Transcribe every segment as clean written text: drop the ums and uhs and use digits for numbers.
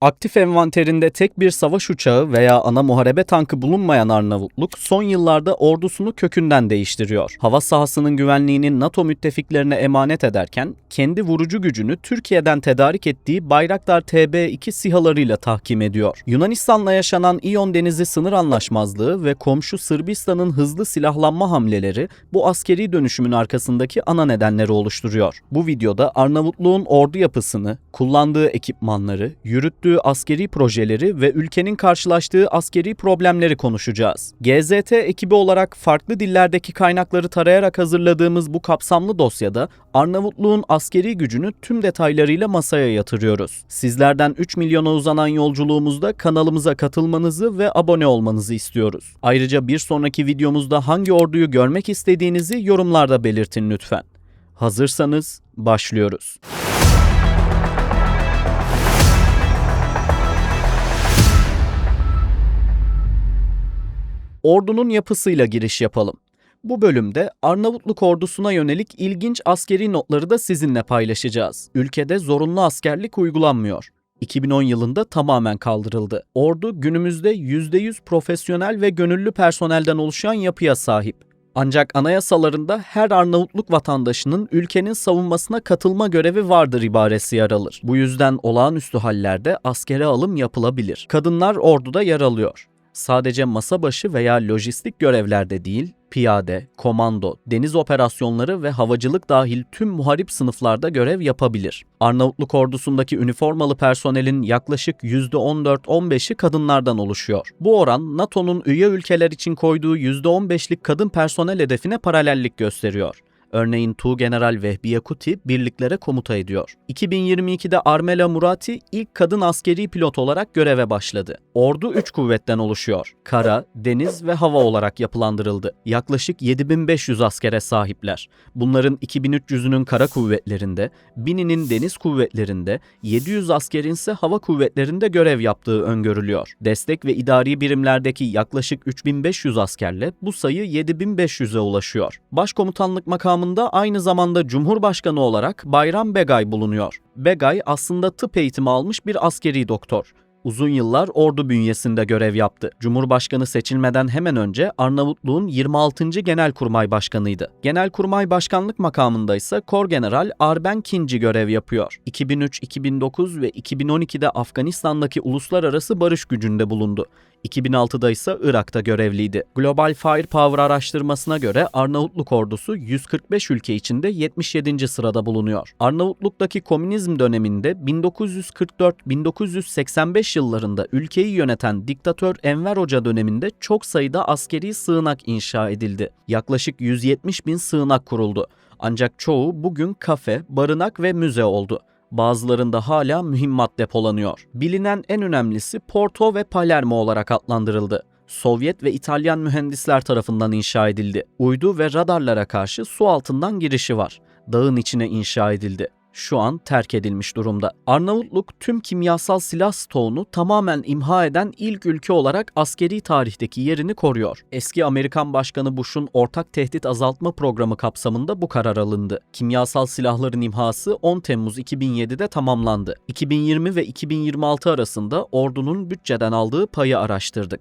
Aktif envanterinde tek bir savaş uçağı veya ana muharebe tankı bulunmayan Arnavutluk, son yıllarda ordusunu kökünden değiştiriyor. Hava sahasının güvenliğini NATO müttefiklerine emanet ederken, kendi vurucu gücünü Türkiye'den tedarik ettiği Bayraktar TB2 SİHA'larıyla tahkim ediyor. Yunanistan'la yaşanan İyon Denizi sınır anlaşmazlığı ve komşu Sırbistan'ın hızlı silahlanma hamleleri bu askeri dönüşümün arkasındaki ana nedenleri oluşturuyor. Bu videoda Arnavutluğun ordu yapısını, kullandığı ekipmanları, yürüttüğü askeri projeleri ve ülkenin karşılaştığı askeri problemleri konuşacağız. GZT ekibi olarak farklı dillerdeki kaynakları tarayarak hazırladığımız bu kapsamlı dosyada Arnavutluğun askeri gücünü tüm detaylarıyla masaya yatırıyoruz. Sizlerden 3 milyona uzanan yolculuğumuzda kanalımıza katılmanızı ve abone olmanızı istiyoruz. Ayrıca bir sonraki videomuzda hangi orduyu görmek istediğinizi yorumlarda belirtin lütfen. Hazırsanız başlıyoruz. Ordunun yapısıyla giriş yapalım. Bu bölümde Arnavutluk ordusuna yönelik ilginç askeri notları da sizinle paylaşacağız. Ülkede zorunlu askerlik uygulanmıyor. 2010 yılında tamamen kaldırıldı. Ordu günümüzde %100 profesyonel ve gönüllü personelden oluşan yapıya sahip. Ancak anayasalarında her Arnavutluk vatandaşının ülkenin savunmasına katılma görevi vardır ibaresi yer alır. Bu yüzden olağanüstü hallerde askere alım yapılabilir. Kadınlar orduda yer alıyor. Sadece masa başı veya lojistik görevlerde değil, piyade, komando, deniz operasyonları ve havacılık dahil tüm muharip sınıflarda görev yapabilir. Arnavutluk ordusundaki üniformalı personelin yaklaşık %14-15'i kadınlardan oluşuyor. Bu oran NATO'nun üye ülkeler için koyduğu %15'lik kadın personel hedefine paralellik gösteriyor. Örneğin Tuğgeneral Vehbiye Kuti birliklere komuta ediyor. 2022'de Armela Murati ilk kadın askeri pilot olarak göreve başladı. Ordu 3 kuvvetten oluşuyor. Kara, deniz ve hava olarak yapılandırıldı. Yaklaşık 7500 askere sahipler. Bunların 2300'ünün kara kuvvetlerinde, 1000'inin deniz kuvvetlerinde, 700 askerin ise hava kuvvetlerinde görev yaptığı öngörülüyor. Destek ve idari birimlerdeki yaklaşık 3500 askerle bu sayı 7500'e ulaşıyor. Başkomutanlık makamı aynı zamanda Cumhurbaşkanı olarak Bayram Begay bulunuyor. Begay aslında tıp eğitimi almış bir askeri doktor. Uzun yıllar ordu bünyesinde görev yaptı. Cumhurbaşkanı seçilmeden hemen önce Arnavutluğun 26. Genelkurmay Başkanıydı. Genelkurmay Başkanlık makamında ise Korgeneral Arben Kinci görev yapıyor. 2003, 2009 ve 2012'de Afganistan'daki uluslararası barış gücünde bulundu. 2006'da ise Irak'ta görevliydi. Global Firepower araştırmasına göre Arnavutluk ordusu 145 ülke içinde 77. sırada bulunuyor. Arnavutluk'taki komünizm döneminde 1944-1985 yıllarında ülkeyi yöneten diktatör Enver Hoca döneminde çok sayıda askeri sığınak inşa edildi. Yaklaşık 170 bin sığınak kuruldu. Ancak çoğu bugün kafe, barınak ve müze oldu. Bazılarında hala mühimmat depolanıyor. Bilinen en önemlisi Porto ve Palermo olarak adlandırıldı. Sovyet ve İtalyan mühendisler tarafından inşa edildi. Uydu ve radarlara karşı su altından girişi var. Dağın içine inşa edildi. Şu an terk edilmiş durumda. Arnavutluk tüm kimyasal silah stoğunu tamamen imha eden ilk ülke olarak askeri tarihteki yerini koruyor. Eski Amerikan Başkanı Bush'un ortak tehdit azaltma programı kapsamında bu karar alındı. Kimyasal silahların imhası 10 Temmuz 2007'de tamamlandı. 2020 ve 2026 arasında ordunun bütçeden aldığı payı araştırdık.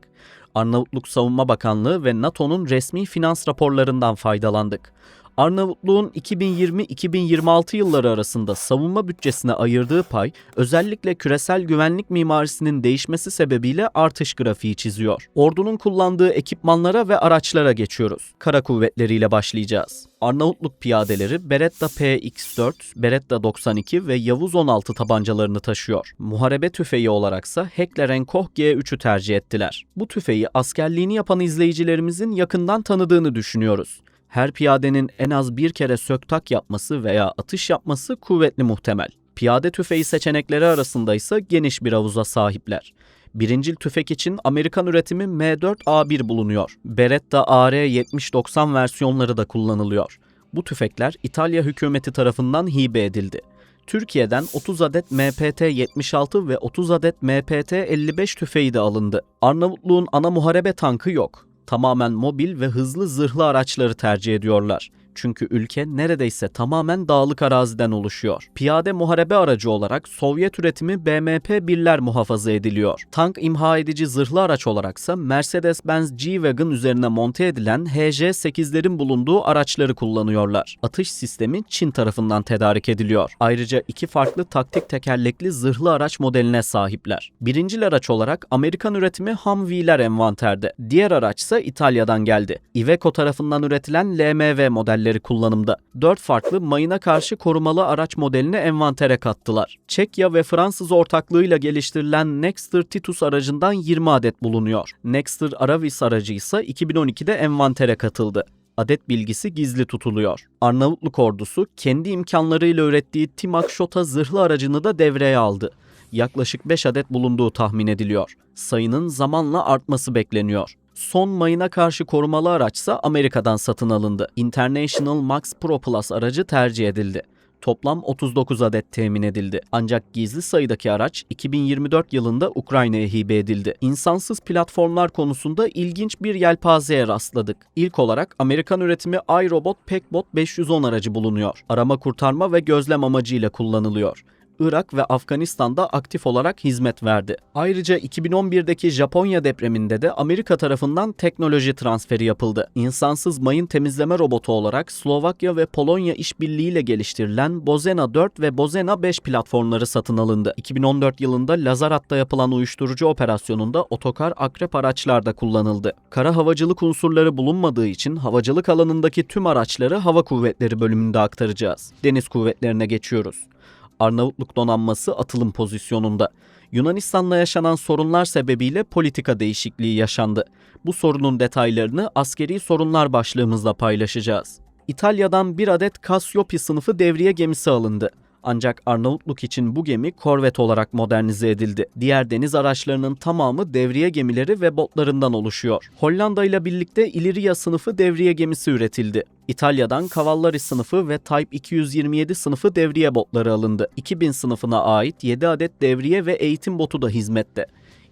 Arnavutluk Savunma Bakanlığı ve NATO'nun resmi finans raporlarından faydalandık. Arnavutluğun 2020-2026 yılları arasında savunma bütçesine ayırdığı pay, özellikle küresel güvenlik mimarisinin değişmesi sebebiyle artış grafiği çiziyor. Ordunun kullandığı ekipmanlara ve araçlara geçiyoruz. Kara kuvvetleriyle başlayacağız. Arnavutluk piyadeleri Beretta PX4, Beretta 92 ve Yavuz 16 tabancalarını taşıyor. Muharebe tüfeği olaraksa Heckler & Koch G3'ü tercih ettiler. Bu tüfeği askerliğini yapan izleyicilerimizin yakından tanıdığını düşünüyoruz. Her piyadenin en az bir kere sök-tak yapması veya atış yapması kuvvetli muhtemel. Piyade tüfeği seçenekleri arasında ise geniş bir havuza sahipler. Birincil tüfek için Amerikan üretimi M4A1 bulunuyor. Beretta AR-70-90 versiyonları da kullanılıyor. Bu tüfekler İtalya hükümeti tarafından hibe edildi. Türkiye'den 30 adet MPT-76 ve 30 adet MPT-55 tüfeği de alındı. Arnavutluğun ana muharebe tankı yok. Tamamen mobil ve hızlı zırhlı araçları tercih ediyorlar. Çünkü ülke neredeyse tamamen dağlık araziden oluşuyor. Piyade muharebe aracı olarak Sovyet üretimi BMP-1'ler muhafaza ediliyor. Tank imha edici zırhlı araç olaraksa Mercedes-Benz G-Wagon üzerine monte edilen HJ-8'lerin bulunduğu araçları kullanıyorlar. Atış sistemi Çin tarafından tedarik ediliyor. Ayrıca 2 farklı taktik tekerlekli zırhlı araç modeline sahipler. Birincil araç olarak Amerikan üretimi Humvee'ler envanterde. Diğer araçsa İtalya'dan geldi. Iveco tarafından üretilen LMV modelleri kullanımda. 4 farklı mayına karşı korumalı araç modelini envantere kattılar. Çekya ve Fransız ortaklığıyla geliştirilen Nexter Titus aracından 20 adet bulunuyor. Nexter Aravis aracı ise 2012'de envantere katıldı. Adet bilgisi gizli tutuluyor. Arnavutluk ordusu kendi imkanlarıyla ürettiği Timak Şota zırhlı aracını da devreye aldı. Yaklaşık 5 adet bulunduğu tahmin ediliyor. Sayının zamanla artması bekleniyor. Son mayına karşı korumalı araçsa Amerika'dan satın alındı. International Max Pro Plus aracı tercih edildi. Toplam 39 adet temin edildi. Ancak gizli sayıdaki araç 2024 yılında Ukrayna'ya hibe edildi. İnsansız platformlar konusunda ilginç bir yelpazeye rastladık. İlk olarak Amerikan üretimi iRobot Packbot 510 aracı bulunuyor. Arama, kurtarma ve gözlem amacıyla kullanılıyor. Irak ve Afganistan'da aktif olarak hizmet verdi. Ayrıca 2011'deki Japonya depreminde de Amerika tarafından teknoloji transferi yapıldı. İnsansız mayın temizleme robotu olarak Slovakya ve Polonya işbirliğiyle geliştirilen Bozena 4 ve Bozena 5 platformları satın alındı. 2014 yılında Lazarat'ta yapılan uyuşturucu operasyonunda otokar Akrep araçlar da kullanıldı. Kara havacılık unsurları bulunmadığı için havacılık alanındaki tüm araçları Hava Kuvvetleri bölümünde aktaracağız. Deniz kuvvetlerine geçiyoruz. Arnavutluk donanması atılım pozisyonunda. Yunanistan'la yaşanan sorunlar sebebiyle politika değişikliği yaşandı. Bu sorunun detaylarını askeri sorunlar başlığımızda paylaşacağız. İtalya'dan bir adet Cassiope sınıfı devriye gemisi alındı. Ancak Arnavutluk için bu gemi korvet olarak modernize edildi. Diğer deniz araçlarının tamamı devriye gemileri ve botlarından oluşuyor. Hollanda ile birlikte Illyria sınıfı devriye gemisi üretildi. İtalya'dan Cavallari sınıfı ve Type 227 sınıfı devriye botları alındı. 2000 sınıfına ait 7 adet devriye ve eğitim botu da hizmette.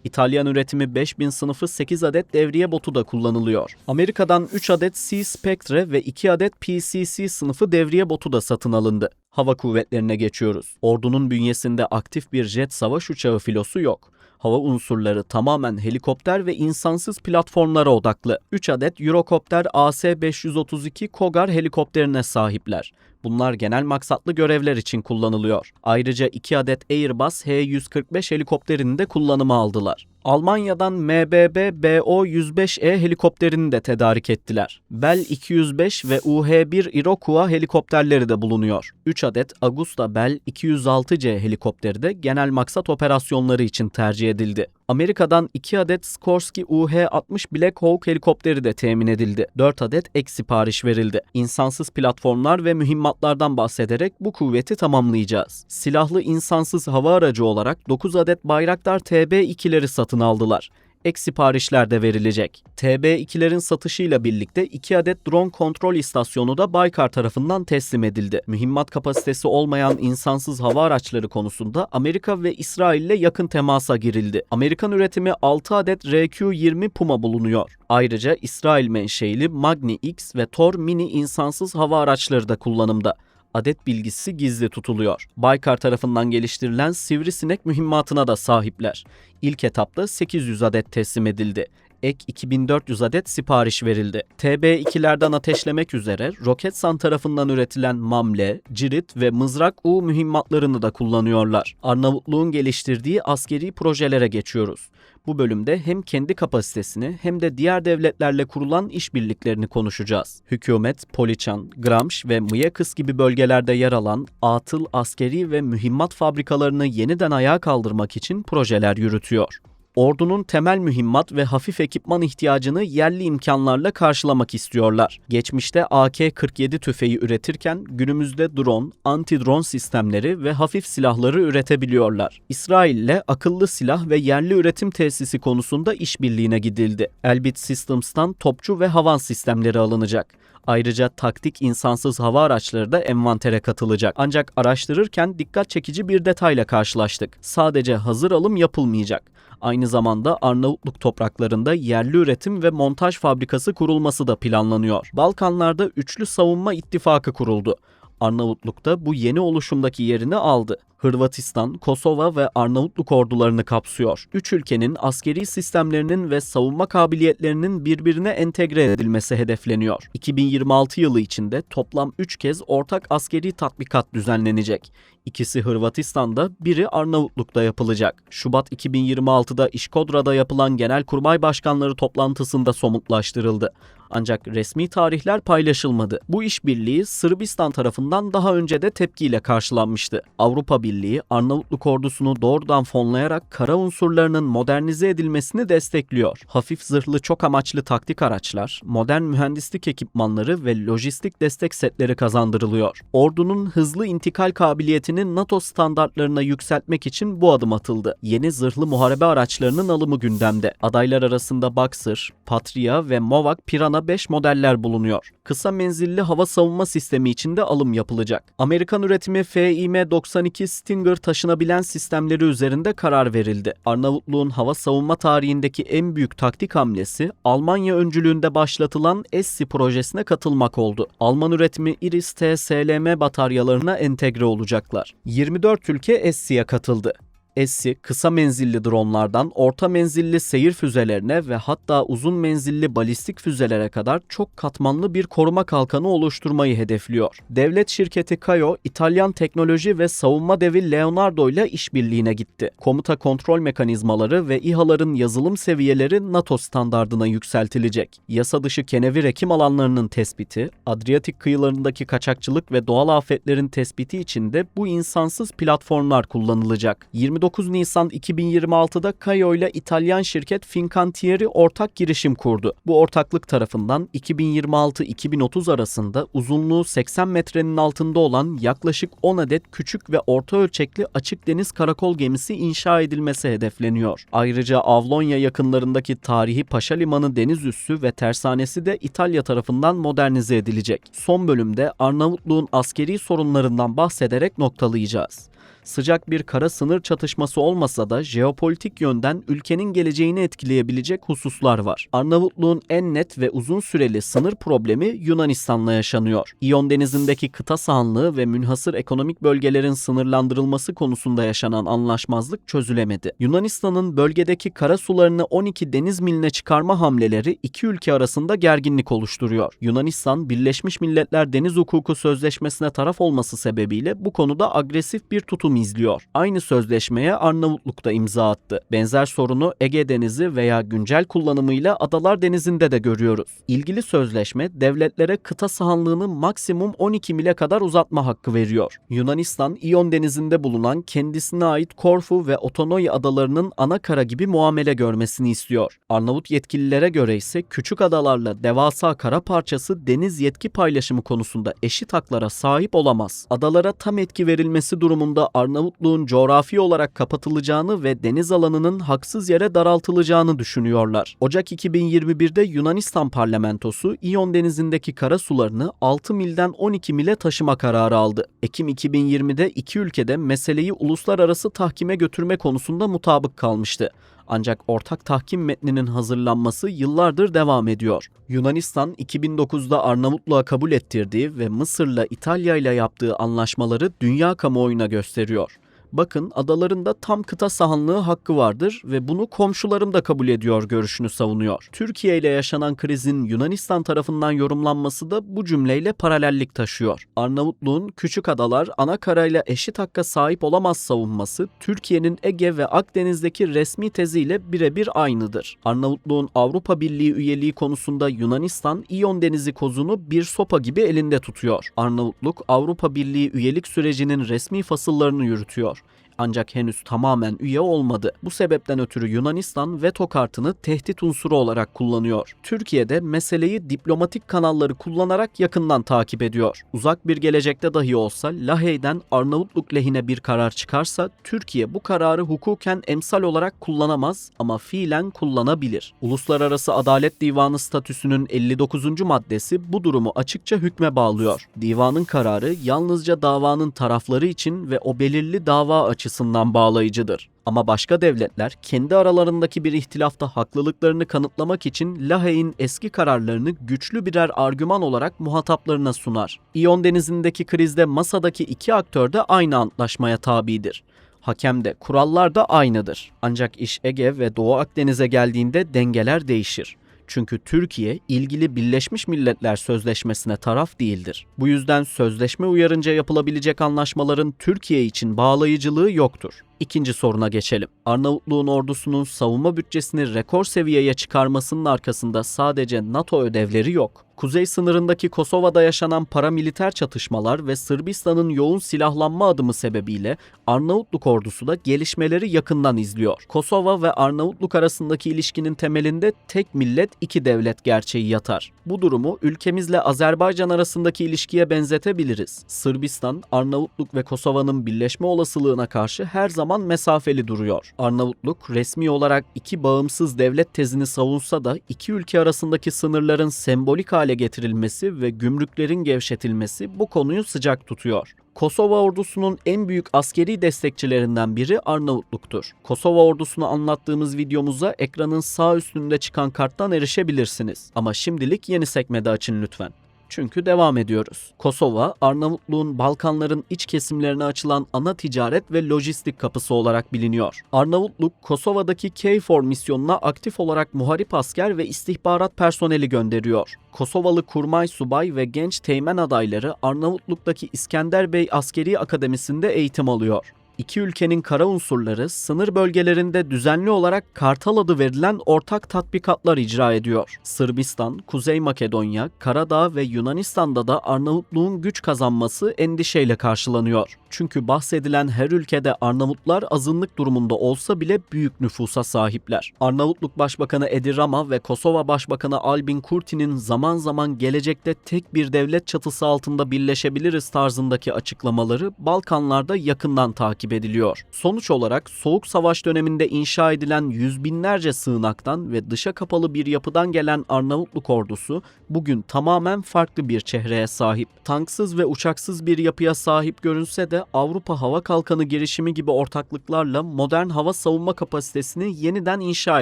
İtalyan üretimi 5000 sınıfı 8 adet devriye botu da kullanılıyor. Amerika'dan 3 adet Sea Spectre ve 2 adet PCC sınıfı devriye botu da satın alındı. Hava kuvvetlerine geçiyoruz. Ordunun bünyesinde aktif bir jet savaş uçağı filosu yok. Hava unsurları tamamen helikopter ve insansız platformlara odaklı. 3 adet Eurocopter AS-532 Cougar helikopterine sahipler. Bunlar genel maksatlı görevler için kullanılıyor. Ayrıca 2 adet Airbus H-145 helikopterini de kullanıma aldılar. Almanya'dan MBB BO-105E helikopterini de tedarik ettiler. Bell 205 ve UH-1 Iroquois helikopterleri de bulunuyor. 3 adet Augusta Bell 206C helikopteri de genel maksat operasyonları için tercih edildi. Amerika'dan 2 adet Sikorsky UH-60 Black Hawk helikopteri de temin edildi. 4 adet ek sipariş verildi. İnsansız platformlar ve mühimmatlardan bahsederek bu kuvveti tamamlayacağız. Silahlı insansız hava aracı olarak 9 adet Bayraktar TB2'leri satın aldılar. Ek siparişler de verilecek. TB2'lerin satışıyla birlikte 2 adet drone kontrol istasyonu da Baykar tarafından teslim edildi. Mühimmat kapasitesi olmayan insansız hava araçları konusunda Amerika ve İsrail ile yakın temasa girildi. Amerikan üretimi 6 adet RQ-20 Puma bulunuyor. Ayrıca İsrail menşeili Magni X ve Tor mini insansız hava araçları da kullanımda. Adet bilgisi gizli tutuluyor. Baykar tarafından geliştirilen Sivrisinek mühimmatına da sahipler. İlk etapta 800 adet teslim edildi. Ek 2400 adet sipariş verildi. TB2'lerden ateşlemek üzere Roketsan tarafından üretilen Mamle, Cirit ve Mızrak U mühimmatlarını da kullanıyorlar. Arnavutluğun geliştirdiği askeri projelere geçiyoruz. Bu bölümde hem kendi kapasitesini hem de diğer devletlerle kurulan işbirliklerini konuşacağız. Hükümet, Poliçan, Gramş ve Mıyakıs gibi bölgelerde yer alan atıl askeri ve mühimmat fabrikalarını yeniden ayağa kaldırmak için projeler yürütüyor. Ordunun temel mühimmat ve hafif ekipman ihtiyacını yerli imkanlarla karşılamak istiyorlar. Geçmişte AK-47 tüfeği üretirken günümüzde drone, anti-drone sistemleri ve hafif silahları üretebiliyorlar. İsrail ile akıllı silah ve yerli üretim tesisi konusunda işbirliğine gidildi. Elbit Systems'tan topçu ve havan sistemleri alınacak. Ayrıca taktik insansız hava araçları da envantere katılacak. Ancak araştırırken dikkat çekici bir detayla karşılaştık. Sadece hazır alım yapılmayacak. Aynı zamanda Arnavutluk topraklarında yerli üretim ve montaj fabrikası kurulması da planlanıyor. Balkanlarda Üçlü Savunma İttifakı kuruldu. Arnavutluk da bu yeni oluşumdaki yerini aldı. Hırvatistan, Kosova ve Arnavutluk ordularını kapsıyor. Üç ülkenin askeri sistemlerinin ve savunma kabiliyetlerinin birbirine entegre edilmesi hedefleniyor. 2026 yılı içinde toplam 3 kez ortak askeri tatbikat düzenlenecek. İkisi Hırvatistan'da, biri Arnavutluk'ta yapılacak. Şubat 2026'da İşkodra'da yapılan Genelkurmay Başkanları toplantısında somutlaştırıldı. Ancak resmi tarihler paylaşılmadı. Bu işbirliği Sırbistan tarafından daha önce de tepkiyle karşılanmıştı. Avrupa Birliği, Arnavutluk ordusunu doğrudan fonlayarak kara unsurlarının modernize edilmesini destekliyor. Hafif zırhlı çok amaçlı taktik araçlar, modern mühendislik ekipmanları ve lojistik destek setleri kazandırılıyor. Ordunun hızlı intikal kabiliyetini NATO standartlarına yükseltmek için bu adım atıldı. Yeni zırhlı muharebe araçlarının alımı gündemde. Adaylar arasında Boxer, Patria ve Movak Piranha 5 modeller bulunuyor. Kısa menzilli hava savunma sistemi için de alım yapılacak. Amerikan üretimi FİM-92 Stinger taşınabilen sistemleri üzerinde karar verildi. Arnavutluğun hava savunma tarihindeki en büyük taktik hamlesi Almanya öncülüğünde başlatılan ESSI projesine katılmak oldu. Alman üretimi Iris-T SLM bataryalarına entegre olacaklar. 24 ülke ESSI'ye katıldı. ESSI, kısa menzilli dronlardan orta menzilli seyir füzelerine ve hatta uzun menzilli balistik füzelere kadar çok katmanlı bir koruma kalkanı oluşturmayı hedefliyor. Devlet şirketi Caio, İtalyan teknoloji ve savunma devi Leonardo ile işbirliğine gitti. Komuta kontrol mekanizmaları ve İHA'ların yazılım seviyeleri NATO standardına yükseltilecek. Yasa dışı kenevir ekim alanlarının tespiti, Adriyatik kıyılarındaki kaçakçılık ve doğal afetlerin tespiti için de bu insansız platformlar kullanılacak. 29 Nisan 2026'da Caio ile İtalyan şirket Fincantieri ortak girişim kurdu. Bu ortaklık tarafından 2026-2030 arasında uzunluğu 80 metrenin altında olan yaklaşık 10 adet küçük ve orta ölçekli açık deniz karakol gemisi inşa edilmesi hedefleniyor. Ayrıca Avlonya yakınlarındaki tarihi Paşa Limanı deniz üssü ve tersanesi de İtalya tarafından modernize edilecek. Son bölümde Arnavutluğun askeri sorunlarından bahsederek noktalayacağız. Sıcak bir kara sınır çatışması olmasa da jeopolitik yönden ülkenin geleceğini etkileyebilecek hususlar var. Arnavutluğun en net ve uzun süreli sınır problemi Yunanistan'la yaşanıyor. İyon Denizi'ndeki kıta sahanlığı ve münhasır ekonomik bölgelerin sınırlandırılması konusunda yaşanan anlaşmazlık çözülemedi. Yunanistan'ın bölgedeki kara sularını 12 deniz miline çıkarma hamleleri iki ülke arasında gerginlik oluşturuyor. Yunanistan, Birleşmiş Milletler Deniz Hukuku Sözleşmesi'ne taraf olması sebebiyle bu konuda agresif bir tutum izliyor. Aynı sözleşmeye Arnavutluk da imza attı. Benzer sorunu Ege Denizi veya güncel kullanımıyla Adalar Denizi'nde de görüyoruz. İlgili sözleşme devletlere kıta sahanlığını maksimum 12 mile kadar uzatma hakkı veriyor. Yunanistan, İyon Denizi'nde bulunan kendisine ait Korfu ve Otonoi adalarının ana kara gibi muamele görmesini istiyor. Arnavut yetkililere göre ise küçük adalarla devasa kara parçası deniz yetki paylaşımı konusunda eşit haklara sahip olamaz. Adalara tam etki verilmesi durumunda Arnavutluğun coğrafi olarak kapatılacağını ve deniz alanının haksız yere daraltılacağını düşünüyorlar. Ocak 2021'de Yunanistan parlamentosu İyon Denizi'ndeki kara sularını 6 milden 12 mile taşıma kararı aldı. Ekim 2020'de iki ülkede meseleyi uluslararası tahkime götürme konusunda mutabık kalmıştı. Ancak ortak tahkim metninin hazırlanması yıllardır devam ediyor. Yunanistan 2009'da Arnavutluğa kabul ettirdiği ve Mısır'la İtalya ile yaptığı anlaşmaları dünya kamuoyuna gösteriyor. Bakın, adaların da tam kıta sahanlığı hakkı vardır ve bunu komşularım da kabul ediyor görüşünü savunuyor. Türkiye ile yaşanan krizin Yunanistan tarafından yorumlanması da bu cümleyle paralellik taşıyor. Arnavutluğun küçük adalar ana karayla eşit hakka sahip olamaz savunması Türkiye'nin Ege ve Akdeniz'deki resmi teziyle birebir aynıdır. Arnavutluğun Avrupa Birliği üyeliği konusunda Yunanistan, İyon Denizi kozunu bir sopa gibi elinde tutuyor. Arnavutluk, Avrupa Birliği üyelik sürecinin resmi fasıllarını yürütüyor. ancak henüz tamamen üye olmadı. Bu sebepten ötürü Yunanistan veto kartını tehdit unsuru olarak kullanıyor. Türkiye de meseleyi diplomatik kanalları kullanarak yakından takip ediyor. Uzak bir gelecekte dahi olsa Lahey'den Arnavutluk lehine bir karar çıkarsa Türkiye bu kararı hukuken emsal olarak kullanamaz ama fiilen kullanabilir. Uluslararası Adalet Divanı statüsünün 59. maddesi bu durumu açıkça hükme bağlıyor. Divanın kararı yalnızca davanın tarafları için ve o belirli dava açısından bağlayıcıdır. Ama başka devletler kendi aralarındaki bir ihtilafta haklılıklarını kanıtlamak için Lahey'in eski kararlarını güçlü birer argüman olarak muhataplarına sunar. İyon Denizi'ndeki krizde masadaki iki aktör de aynı antlaşmaya tabidir. Hakem de, kurallar da aynıdır. Ancak iş Ege ve Doğu Akdeniz'e geldiğinde dengeler değişir. Çünkü Türkiye ilgili Birleşmiş Milletler Sözleşmesi'ne taraf değildir. Bu yüzden sözleşme uyarınca yapılabilecek anlaşmaların Türkiye için bağlayıcılığı yoktur. İkinci soruna geçelim. Arnavutluğun ordusunun savunma bütçesini rekor seviyeye çıkarmasının arkasında sadece NATO ödevleri yok. Kuzey sınırındaki Kosova'da yaşanan paramiliter çatışmalar ve Sırbistan'ın yoğun silahlanma adımı sebebiyle Arnavutluk ordusu da gelişmeleri yakından izliyor. Kosova ve Arnavutluk arasındaki ilişkinin temelinde tek millet iki devlet gerçeği yatar. Bu durumu ülkemizle Azerbaycan arasındaki ilişkiye benzetebiliriz. Sırbistan, Arnavutluk ve Kosova'nın birleşme olasılığına karşı her zaman mesafeli duruyor. Arnavutluk resmi olarak iki bağımsız devlet tezini savunsa da iki ülke arasındaki sınırların sembolik hale getirilmesi ve gümrüklerin gevşetilmesi bu konuyu sıcak tutuyor. Kosova ordusunun en büyük askeri destekçilerinden biri Arnavutluk'tur. Kosova ordusunu anlattığımız videomuza ekranın sağ üstünde çıkan karttan erişebilirsiniz. Ama şimdilik yeni sekmede açın lütfen. Çünkü devam ediyoruz. Kosova, Arnavutluğun Balkanların iç kesimlerine açılan ana ticaret ve lojistik kapısı olarak biliniyor. Arnavutluk, Kosova'daki KFOR misyonuna aktif olarak muharip asker ve istihbarat personeli gönderiyor. Kosovalı kurmay subay ve genç teğmen adayları Arnavutluk'taki İskender Bey Askeri Akademisi'nde eğitim alıyor. İki ülkenin kara unsurları sınır bölgelerinde düzenli olarak Kartal adı verilen ortak tatbikatlar icra ediyor. Sırbistan, Kuzey Makedonya, Karadağ ve Yunanistan'da da Arnavutluğun güç kazanması endişeyle karşılanıyor. Çünkü bahsedilen her ülkede Arnavutlar azınlık durumunda olsa bile büyük nüfusa sahipler. Arnavutluk Başbakanı Edi Rama ve Kosova Başbakanı Albin Kurti'nin zaman zaman gelecekte tek bir devlet çatısı altında birleşebiliriz tarzındaki açıklamaları Balkanlarda yakından takip ediliyor. Sonuç olarak Soğuk Savaş döneminde inşa edilen yüz binlerce sığınaktan ve dışa kapalı bir yapıdan gelen Arnavutluk ordusu bugün tamamen farklı bir çehreye sahip. Tanksız ve uçaksız bir yapıya sahip görünse de Avrupa Hava Kalkanı girişimi gibi ortaklıklarla modern hava savunma kapasitesini yeniden inşa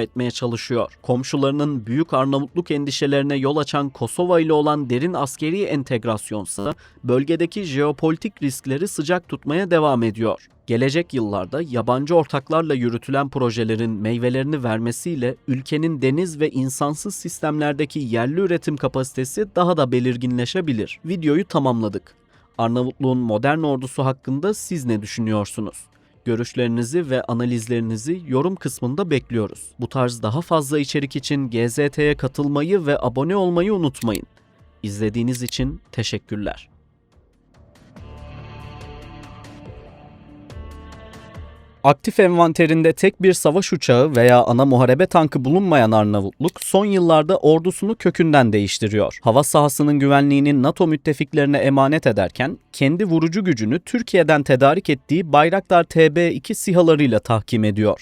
etmeye çalışıyor. Komşularının büyük Arnavutluk endişelerine yol açan Kosova ile olan derin askeri entegrasyonsa bölgedeki jeopolitik riskleri sıcak tutmaya devam ediyor. Gelecek yıllarda yabancı ortaklarla yürütülen projelerin meyvelerini vermesiyle ülkenin deniz ve insansız sistemlerdeki yerli üretim kapasitesi daha da belirginleşebilir. Videoyu tamamladık. Arnavutluğun modern ordusu hakkında siz ne düşünüyorsunuz? Görüşlerinizi ve analizlerinizi yorum kısmında bekliyoruz. Bu tarz daha fazla içerik için GZT'ye katılmayı ve abone olmayı unutmayın. İzlediğiniz için teşekkürler. Aktif envanterinde tek bir savaş uçağı veya ana muharebe tankı bulunmayan Arnavutluk son yıllarda ordusunu kökünden değiştiriyor. Hava sahasının güvenliğini NATO müttefiklerine emanet ederken kendi vurucu gücünü Türkiye'den tedarik ettiği Bayraktar TB2 SİHA'larıyla tahkim ediyor.